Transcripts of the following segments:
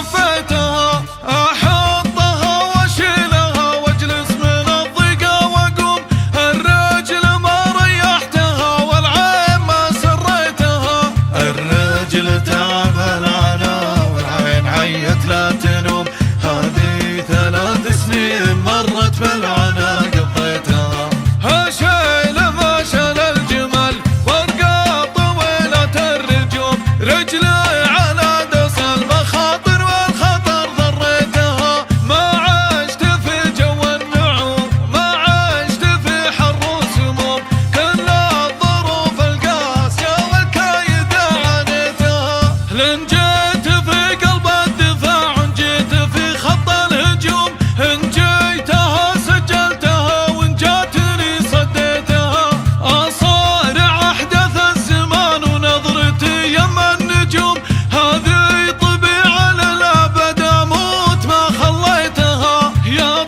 لفيتها، احطها واشيلها واجلس من الضيقة واقوم، الرجل ما ريحتها والعين ما سريتها، الرجل تعب العنا والعين عيت لا تنوم، هذه 3 سنين مرت بالعنا قضيتها. هشيل ما شل الجمل وارقى طويلة الرجوم، رجلي على دس المخاطر والخطر ضريتها، ما عشت في جو النعوم ما عشت في حر وسموم، كل الظروف القاسية والكايدة عانيتها، لن جيت في قلب الدفاع جيت في خط الهجوم، إن جيتها سجلتها وإن جاتني صديتها، أصارع أحداث الزمان ونظرتي يم النجوم، هذه طبيعة للأبد أموت ما خليتها، يا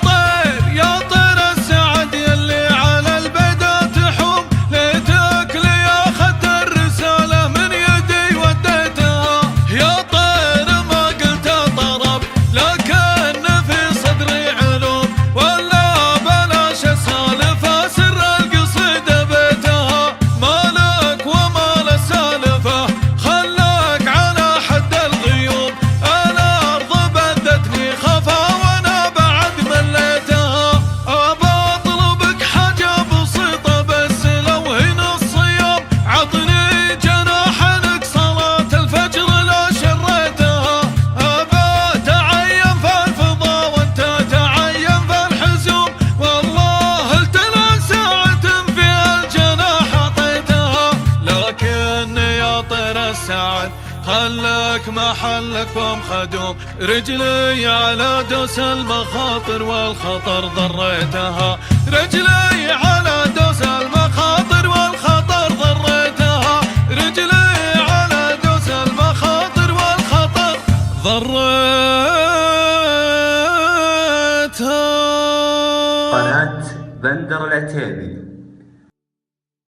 طير السعد يلي على البيدا تحوم، ليتك لي أخذت الرسالة من يدي وديتها، يا طير ما قلت طرب لكن في صدري علوم، ولا بلاش سالفة سر القصيدة بيتها، مالك ومال السالفة خلك على حد الغيوم، الأرض بدتني خفا وانا بعد مليتها، أبى أطلبك حاجة بسيطة بس لو هنا الصيام، عطني جناحك صلاة الفجر لا شريتها، أبى تعين في الفضا وانت تعين في الحزوم، والله التنا ساعة في الجناح أعطيتها، لكن يا طير السعد خلك محلك ومخدوم، رجلي على دوس المخاطر والخطر ضريتها، رجلي على دوس المخاطر والخطر ضريتها، رجلي على دوس المخاطر والخطر ضريتها. قناة بندر العتيبي.